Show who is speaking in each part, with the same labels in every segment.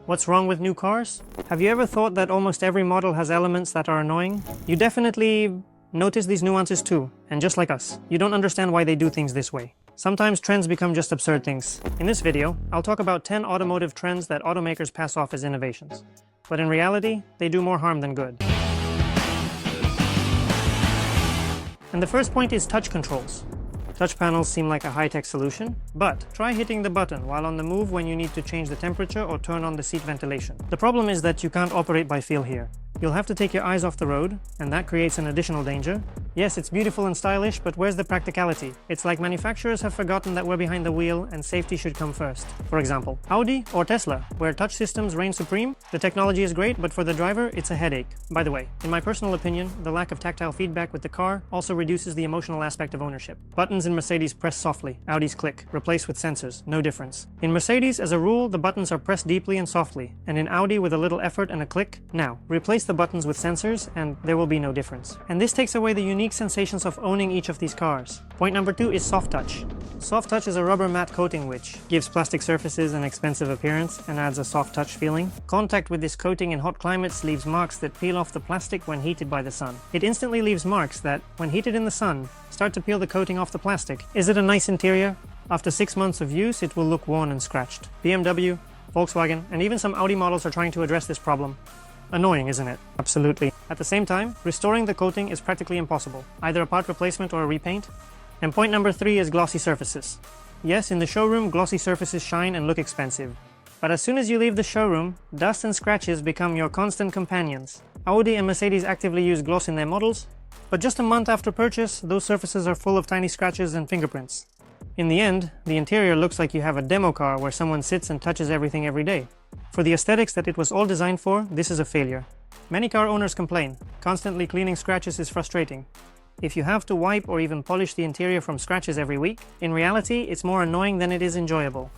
Speaker 1: What's wrong with new cars? Have you ever thought that almost every model has elements that are annoying? You definitely notice these nuances too, and just like us, you don't understand why they do things this way. Sometimes trends become just absurd things. In this video, I'll talk about 10 automotive trends that automakers pass off as innovations. But in reality, they do more harm than good. And the first point is touch controls. Touch panels seem like a high-tech solution, but try hitting the button while on the move when you need to change the temperature or turn on the seat ventilation. The problem is that you can't operate by feel here. You'll have to take your eyes off the road, and that creates an additional danger. Yes, it's beautiful and stylish, but where's the practicality? It's like manufacturers have forgotten that we're behind the wheel and safety should come first. For example, Audi or Tesla, where touch systems reign supreme, the technology is great, but for the driver, it's a headache. By the way, in my personal opinion, the lack of tactile feedback with the car also reduces the emotional aspect of ownership. Buttons in Mercedes press softly, Audi's click, replaced with sensors, no difference. In Mercedes, as a rule, the buttons are pressed deeply and softly, and in Audi with a little effort and a click. Now, replace the buttons with sensors and there will be no difference. And this takes away the unique sensations of owning each of these cars. Point number 2 is soft touch. Soft touch is a rubber matte coating which gives plastic surfaces an expensive appearance and adds a soft touch feeling. Contact with this coating in hot climates leaves marks that peel off the plastic when heated by the sun. It instantly leaves marks that, when heated in the sun, start to peel the coating off the plastic. Is it a nice interior? After 6 months of use, it will look worn and scratched. BMW, Volkswagen, and even some Audi models are trying to address this problem. Annoying, isn't it? Absolutely. At the same time, restoring the coating is practically impossible, either a part replacement or a repaint. And point number 3 is glossy surfaces. Yes, in the showroom, glossy surfaces shine and look expensive. But as soon as you leave the showroom, dust and scratches become your constant companions. Audi and Mercedes actively use gloss in their models, but just a month after purchase, those surfaces are full of tiny scratches and fingerprints. In the end, the interior looks like you have a demo car where someone sits and touches everything every day. For the aesthetics that it was all designed for, this is a failure. Many car owners complain. Constantly cleaning scratches is frustrating. If you have to wipe or even polish the interior from scratches every week, in reality, it's more annoying than it is enjoyable.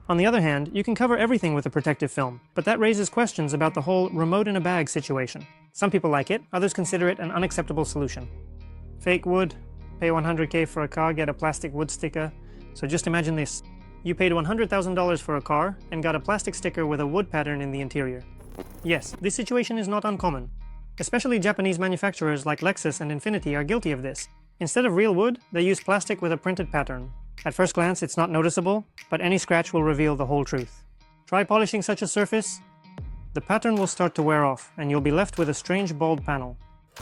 Speaker 1: On the other hand, you can cover everything with a protective film, but that raises questions about the whole remote in a bag situation. Some people like it, others consider it an unacceptable solution. Fake wood, pay $100K for a car, get a plastic wood sticker. So just imagine this. You paid $100,000 for a car and got a plastic sticker with a wood pattern in the interior. Yes, this situation is not uncommon. Especially Japanese manufacturers like Lexus and Infiniti are guilty of this. Instead of real wood, they use plastic with a printed pattern. At first glance, it's not noticeable, but any scratch will reveal the whole truth. Try polishing such a surface. The pattern will start to wear off, and you'll be left with a strange bald panel.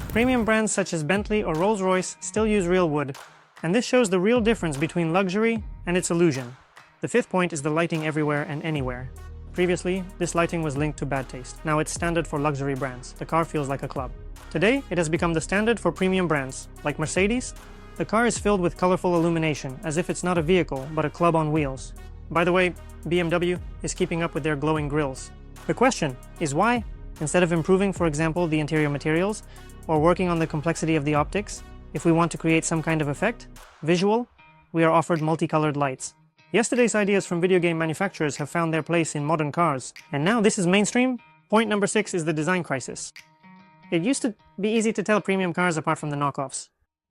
Speaker 1: Premium brands such as Bentley or Rolls-Royce still use real wood, and this shows the real difference between luxury and its illusion. The 5th point is the lighting everywhere and anywhere. Previously, this lighting was linked to bad taste. Now it's standard for luxury brands. The car feels like a club. Today, it has become the standard for premium brands. Like Mercedes, the car is filled with colorful illumination, as if it's not a vehicle, but a club on wheels. By the way, BMW is keeping up with their glowing grills. The question is why? Instead of improving, for example, the interior materials, or working on the complexity of the optics, if we want to create some kind of effect, visual, we are offered multicolored lights. Yesterday's ideas from video game manufacturers have found their place in modern cars, and now this is mainstream? Point number 6 is the design crisis. It used to be easy to tell premium cars apart from the knockoffs.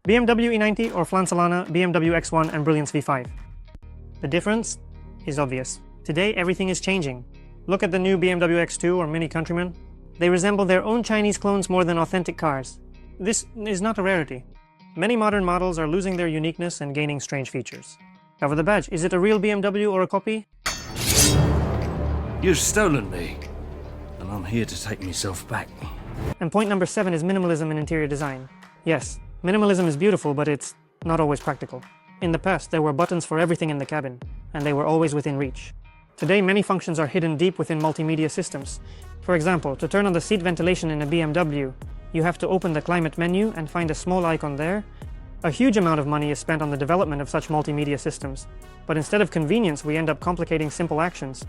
Speaker 1: BMW E90 or Flancelana, BMW X1 and Brilliance V5. The difference is obvious. Today everything is changing. Look at the new BMW X2 or Mini Countryman. They resemble their own Chinese clones more than authentic cars. This is not a rarity. Many modern models are losing their uniqueness and gaining strange features. Cover the badge. Is it a real BMW or a copy?
Speaker 2: You've stolen me, and I'm here to take myself back.
Speaker 1: And point number 7 is minimalism in interior design. Yes, minimalism is beautiful, but it's not always practical. In the past, there were buttons for everything in the cabin, and they were always within reach. Today, many functions are hidden deep within multimedia systems. For example, to turn on the seat ventilation in a BMW, you have to open the climate menu and find a small icon there. A huge amount of money is spent on the development of such multimedia systems, but instead of convenience, we end up complicating simple actions.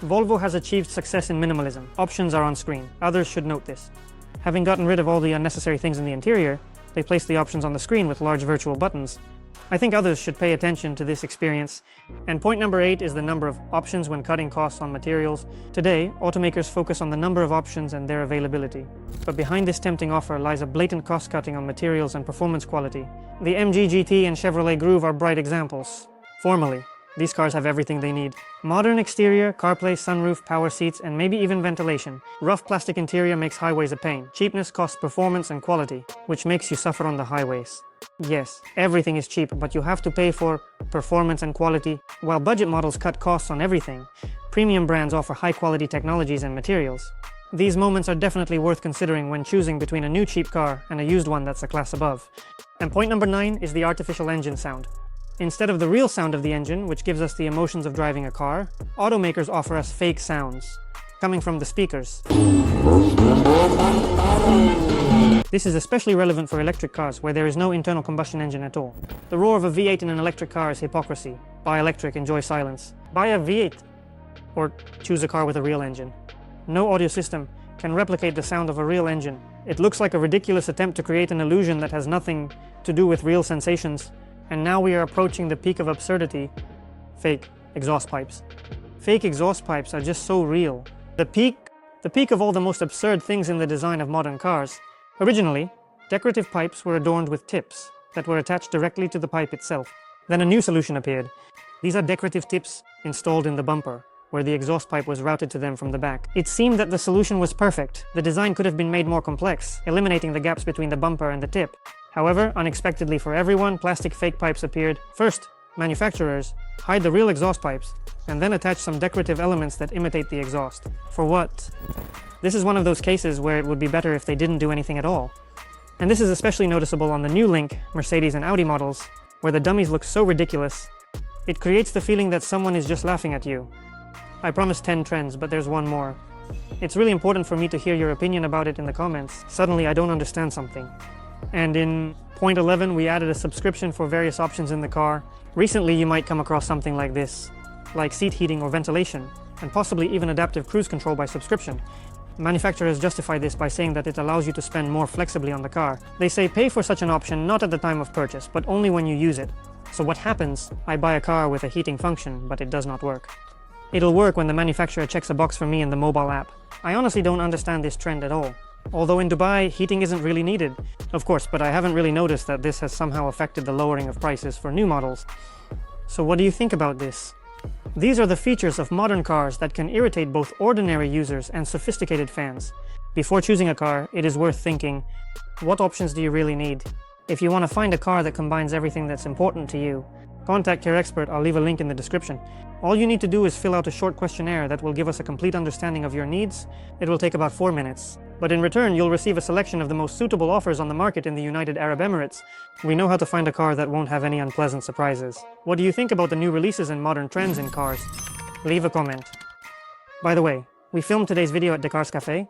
Speaker 1: Volvo has achieved success in minimalism. Options are on screen. Others should note this. Having gotten rid of all the unnecessary things in the interior, they place the options on the screen with large virtual buttons. I think others should pay attention to this experience. And point number 8 is the number of options when cutting costs on materials. Today, automakers focus on the number of options and their availability. But behind this tempting offer lies a blatant cost-cutting on materials and performance quality. The MG GT and Chevrolet Groove are bright examples. Formerly, These cars have everything they need. Modern exterior, CarPlay, sunroof, power seats, and maybe even ventilation. Rough plastic interior makes highways a pain. Cheapness costs performance and quality, which makes you suffer on the highways. Yes, everything is cheap, but you have to pay for performance and quality. While budget models cut costs on everything, premium brands offer high-quality technologies and materials. These moments are definitely worth considering when choosing between a new cheap car and a used one that's a class above. And point number 9 is the artificial engine sound. Instead of the real sound of the engine, which gives us the emotions of driving a car, automakers offer us fake sounds, coming from the speakers. This is especially relevant for electric cars, where there is no internal combustion engine at all. The roar of a V8 in an electric car is hypocrisy. Buy electric, enjoy silence. Buy a V8, or choose a car with a real engine. No audio system can replicate the sound of a real engine. It looks like a ridiculous attempt to create an illusion that has nothing to do with real sensations. And now we are approaching the peak of absurdity. Fake exhaust pipes. Fake exhaust pipes are just so real. The peak of all the most absurd things in the design of modern cars. Originally, decorative pipes were adorned with tips that were attached directly to the pipe itself. Then a new solution appeared. These are decorative tips installed in the bumper, where the exhaust pipe was routed to them from the back. It seemed that the solution was perfect. The design could have been made more complex, eliminating the gaps between the bumper and the tip. However, unexpectedly for everyone, plastic fake pipes appeared. First, manufacturers hide the real exhaust pipes, and then attach some decorative elements that imitate the exhaust. For what? This is one of those cases where it would be better if they didn't do anything at all. And this is especially noticeable on the new Link, Mercedes and Audi models, where the dummies look so ridiculous. It creates the feeling that someone is just laughing at you. I promised 10 trends, but there's one more. It's really important for me to hear your opinion about it in the comments. Suddenly I don't understand something. And in point 11, we added a subscription for various options in the car. Recently, you might come across something like this, like seat heating or ventilation, and possibly even adaptive cruise control by subscription. Manufacturers justify this by saying that it allows you to spend more flexibly on the car. They say pay for such an option not at the time of purchase, but only when you use it. So what happens? I buy a car with a heating function, but it does not work. It'll work when the manufacturer checks a box for me in the mobile app. I honestly don't understand this trend at all. Although in Dubai, heating isn't really needed. Of course, but I haven't really noticed that this has somehow affected the lowering of prices for new models. So what do you think about this? These are the features of modern cars that can irritate both ordinary users and sophisticated fans. Before choosing a car, it is worth thinking, what options do you really need? If you want to find a car that combines everything that's important to you, contact your expert. I'll leave a link in the description. All you need to do is fill out a short questionnaire that will give us a complete understanding of your needs. It will take about 4 minutes. But in return, you'll receive a selection of the most suitable offers on the market in the United Arab Emirates. We know how to find a car that won't have any unpleasant surprises. What do you think about the new releases and modern trends in cars? Leave a comment. By the way, we filmed today's video at Dakar's Cafe,